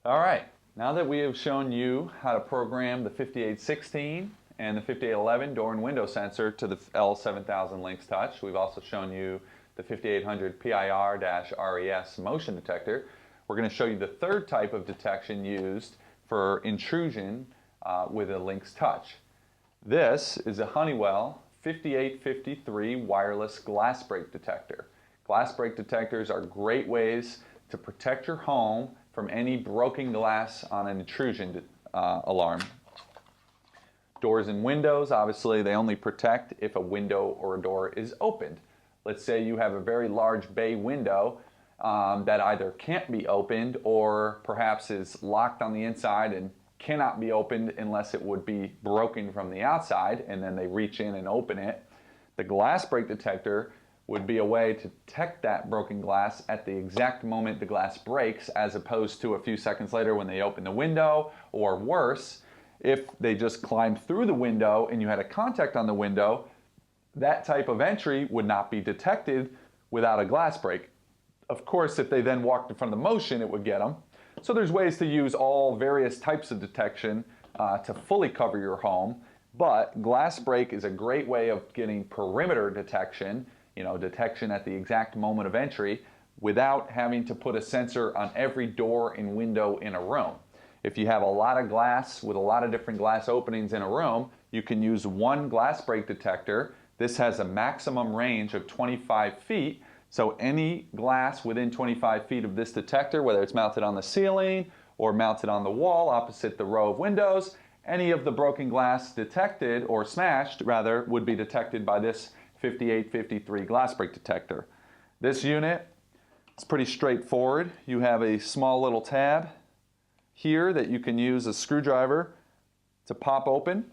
All right, now that we have shown you how to program the 5816 and the 5811 door and window sensor to the L7000 Lynx Touch, we've also shown you the 5800 PIR-RES motion detector. We're going to show you the third type of detection used for intrusion with a Lynx Touch. This is a Honeywell 5853 wireless glass break detector. Glass break detectors are great ways to protect your home from any broken glass on an intrusion alarm. Doors and windows, obviously, they only protect if a window or a door is opened. Let's say you have a very large bay window that either can't be opened or perhaps is locked on the inside and cannot be opened unless it would be broken from the outside, and then they reach in and open it. The glass break detector would be a way to detect that broken glass at the exact moment the glass breaks, as opposed to a few seconds later when they open the window, or worse, if they just climbed through the window and you had a contact on the window, that type of entry would not be detected without a glass break. Of course, if they then walked in front of the motion, it would get them. So there's ways to use all various types of detection to fully cover your home, but glass break is a great way of getting perimeter detection, detection at the exact moment of entry, without having to put a sensor on every door and window in a room. If you have a lot of glass with a lot of different glass openings in a room, you can use one glass break detector. This has a maximum range of 25 feet, so any glass within 25 feet of this detector, whether it's mounted on the ceiling or mounted on the wall opposite the row of windows, any of the broken glass detected, or smashed rather, would be detected by this 5853 glass break detector. This unit is pretty straightforward. You have a small little tab here that you can use a screwdriver to pop open,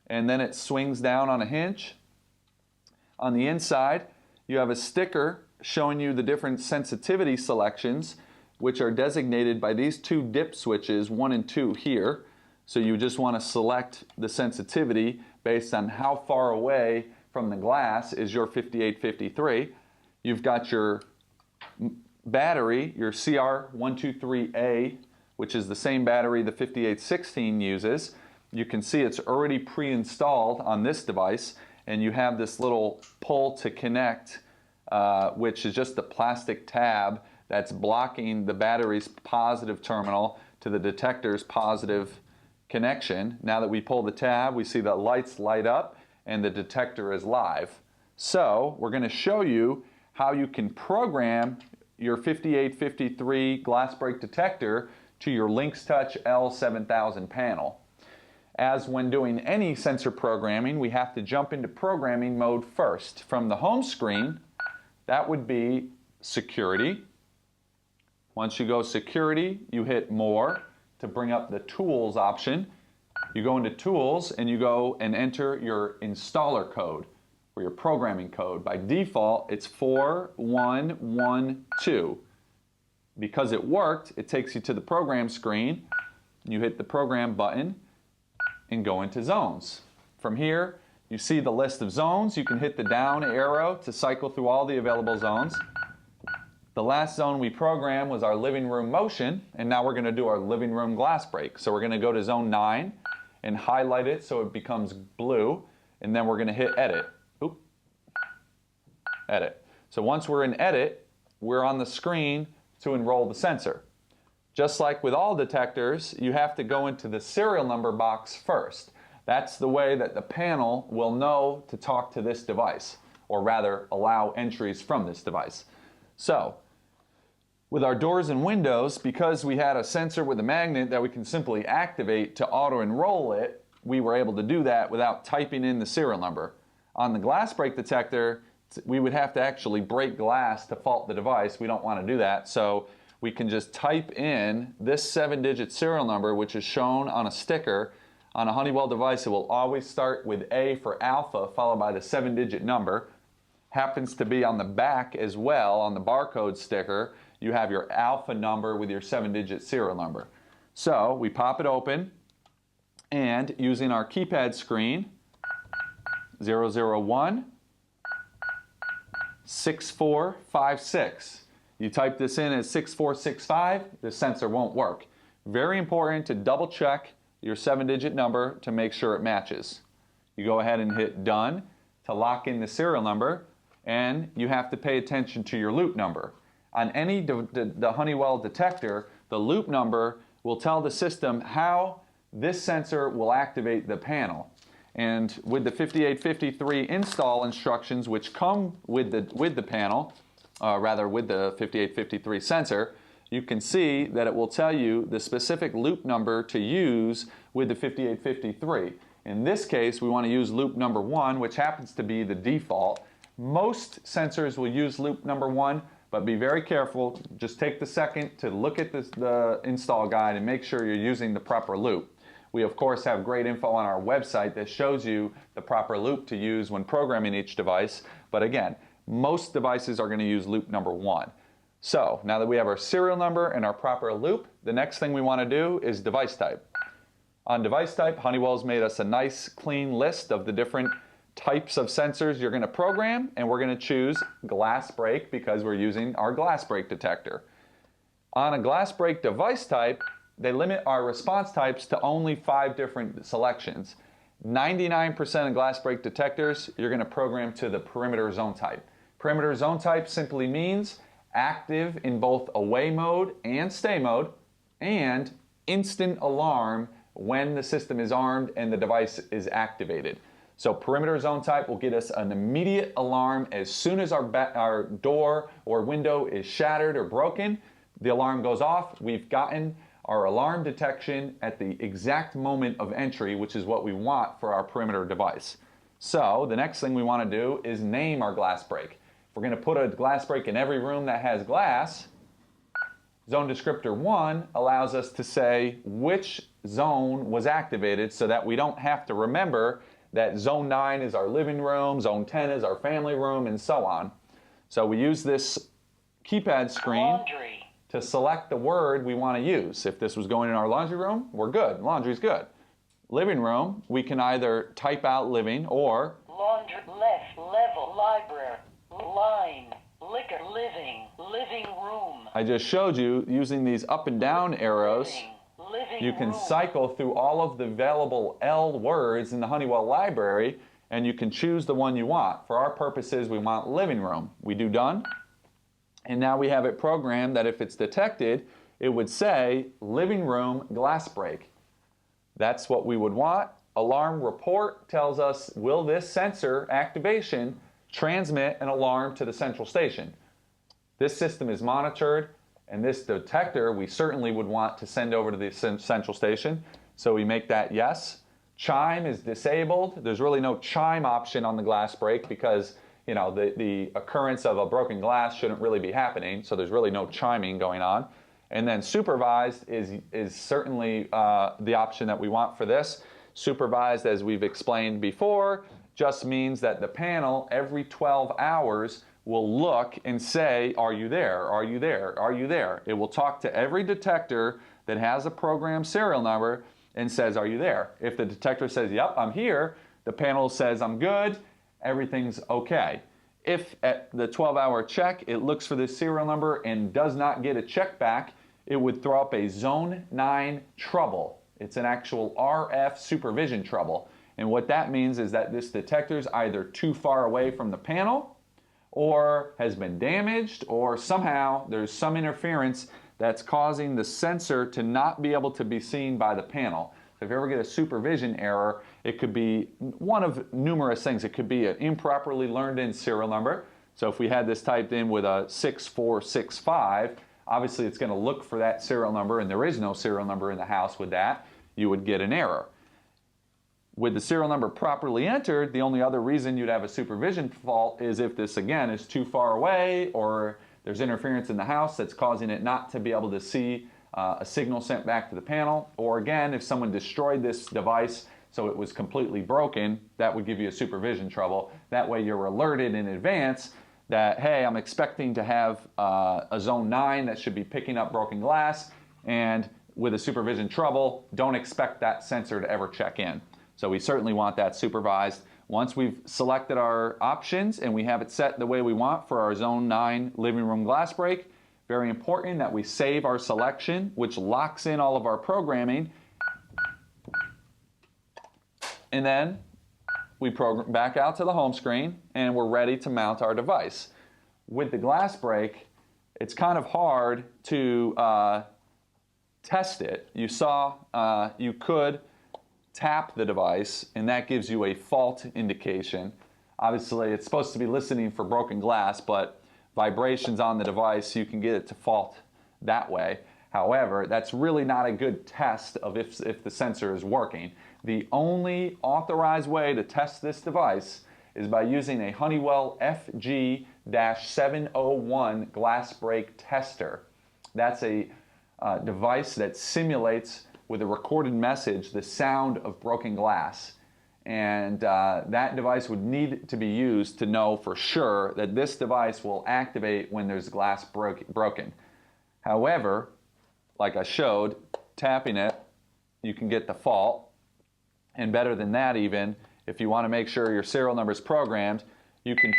and then it swings down on a hinge. On the inside, you have a sticker showing you the different sensitivity selections, which are designated by these two dip switches, 1 and 2 here. So you just want to select the sensitivity based on how far away from the glass is your 5853. You've got your battery, your CR123A, which is the same battery the 5816 uses. You can see it's already pre-installed on this device, and you have this little pull to connect, which is just a plastic tab that's blocking the battery's positive terminal to the detector's positive connection. Now that we pull the tab, we see the lights light up and the detector is live. So we're going to show you how you can program your 5853 glass break detector to your Lynx Touch L7000 panel. As when doing any sensor programming, we have to jump into programming mode first. From the home screen, that would be security. Once you go security, you hit more to bring up the tools option. You go into tools and you go and enter your installer code or your programming code. By default, it's 4112. Because it worked, it takes you to the program screen. You hit the program button and go into zones. From here, you see the list of zones. You can hit the down arrow to cycle through all the available zones. The last zone we programmed was our living room motion, and now we're going to do our living room glass break. So we're going to go to zone 9 and highlight it so it becomes blue, and then we're going to hit edit. Oop. Edit. So once we're in edit, we're on the screen to enroll the sensor. Just like with all detectors, you have to go into the serial number box first. That's the way that the panel will know to talk to this device, or rather allow entries from this device. So, with our doors and windows, because we had a sensor with a magnet that we can simply activate to auto-enroll it, we were able to do that without typing in the serial number. On the glass break detector, we would have to actually break glass to fault the device. We don't want to do that, so we can just type in this 7-digit serial number, which is shown on a sticker. On a Honeywell device, it will always start with A for alpha, followed by the 7-digit number. Happens to be on the back as well, on the barcode sticker. You have your alpha number with your 7-digit serial number. So we pop it open, and using our keypad screen, 001 6456. You type this in as 6465, the sensor won't work. Very important to double check your 7-digit number to make sure it matches. You go ahead and hit done to lock in the serial number, and you have to pay attention to your loop number. On any the Honeywell detector, the loop number will tell the system how this sensor will activate the panel. And with the 5853 install instructions, which come with the panel, with the 5853 sensor, you can see that it will tell you the specific loop number to use with the 5853. In this case, we want to use loop number 1, which happens to be the default. Most sensors will use loop number 1, but be very careful. Just take the second to look at the install guide and make sure you're using the proper loop. We, of course, have great info on our website that shows you the proper loop to use when programming each device. But again, most devices are going to use loop number 1. So now that we have our serial number and our proper loop, the next thing we want to do is device type. On device type, Honeywell's made us a nice clean list of the different types of sensors you're going to program, and we're going to choose glass break because we're using our glass break detector. On a glass break device type, they limit our response types to only 5 different selections. 99% of glass break detectors, you're going to program to the perimeter zone type. Perimeter zone type simply means active in both away mode and stay mode, and instant alarm when the system is armed and the device is activated. So perimeter zone type will get us an immediate alarm as soon as our door or window is shattered or broken. The alarm goes off. We've gotten our alarm detection at the exact moment of entry, which is what we want for our perimeter device. So the next thing we want to do is name our glass break. If we're going to put a glass break in every room that has glass, zone descriptor 1 allows us to say which zone was activated so that we don't have to remember that zone 9 is our living room, zone 10 is our family room, and so on. So we use this keypad screen to select the word we want to use. If this was going in our laundry room, we're good. Laundry's good. Living room, we can either type out living or laundry, left, level, library, line, liquor, living room. I just showed you using these up and down arrows. You can cycle through all of the available L words in the Honeywell library, and you can choose the one you want. For our purposes, we want living room. We do done. And now we have it programmed that if it's detected, it would say living room glass break. That's what we would want. Alarm report tells us, will this sensor activation transmit an alarm to the central station? This system is monitored, and this detector we certainly would want to send over to the central station. So we make that yes. Chime is disabled. There's really no chime option on the glass break because the occurrence of a broken glass shouldn't really be happening, so there's really no chiming going on. And then supervised is certainly the option that we want for this. Supervised, as we've explained before, just means that the panel every 12 hours will look and say, are you there? Are you there? Are you there? It will talk to every detector that has a program serial number and says, are you there? If the detector says, yep, I'm here, the panel says, I'm good, everything's okay. If at the 12-hour check it looks for this serial number and does not get a check back, it would throw up a zone 9 trouble. It's an actual RF supervision trouble. And what that means is that this detector is either too far away from the panel, or has been damaged, or somehow there's some interference that's causing the sensor to not be able to be seen by the panel. So if you ever get a supervision error, it could be one of numerous things. It could be an improperly learned in serial number. So if we had this typed in with a 6465, obviously it's going to look for that serial number, and there is no serial number in the house with that. You would get an error. With the serial number properly entered, the only other reason you'd have a supervision fault is if this, again, is too far away or there's interference in the house that's causing it not to be able to see a signal sent back to the panel. Or again, if someone destroyed this device so it was completely broken, that would give you a supervision trouble. That way you're alerted in advance that, hey, I'm expecting to have a zone 9 that should be picking up broken glass, and with a supervision trouble, don't expect that sensor to ever check in. So we certainly want that supervised. Once we've selected our options and we have it set the way we want for our zone 9 living room glass break, Very important that we save our selection, which locks in all of our programming. And then we program back out to the home screen and we're ready to mount our device. With the glass break, it's kind of hard to test it. You saw you could tap the device and that gives you a fault indication. Obviously, it's supposed to be listening for broken glass, but vibrations on the device, you can get it to fault that way. However, that's really not a good test of if the sensor is working. The only authorized way to test this device is by using a Honeywell FG-701 glass break tester. That's a device that simulates with a recorded message the sound of broken glass. And that device would need to be used to know for sure that this device will activate when there's glass broken. However, like I showed, tapping it, you can get the fault. And better than that even, if you want to make sure your serial number is programmed, you can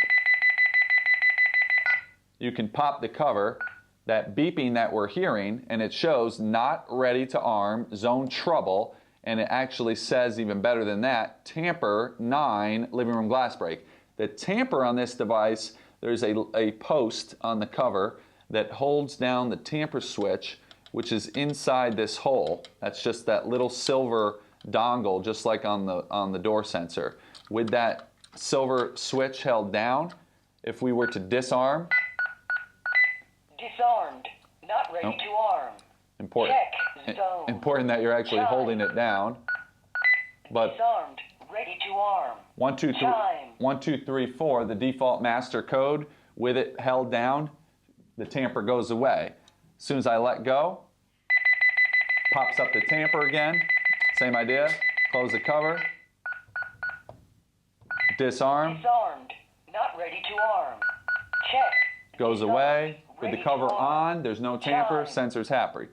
pop the cover, that beeping that we're hearing, and it shows not ready to arm, zone trouble, and it actually says even better than that, tamper 9 living room glass break. The tamper on this device, there's a post on the cover that holds down the tamper switch, which is inside this hole. That's just that little silver dongle, just like on the door sensor. With that silver switch held down, if we were to disarm, disarmed, not ready to arm. Important. Check zone. Important that you're actually holding it down. But disarmed, ready to arm. 1, 2, 3, 1, 2, 3, 4, the default master code, with it held down, the tamper goes away. As soon as I let go, pops up the tamper again. Same idea. Close the cover. Disarm. Disarmed, not ready to arm. Check. Goes away. With the cover on, there's no tamper, sensor's happy.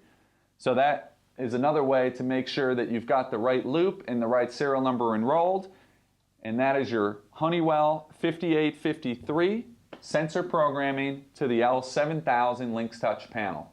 So that is another way to make sure that you've got the right loop and the right serial number enrolled. And that is your Honeywell 5853 sensor programming to the L7000 Lynx Touch panel.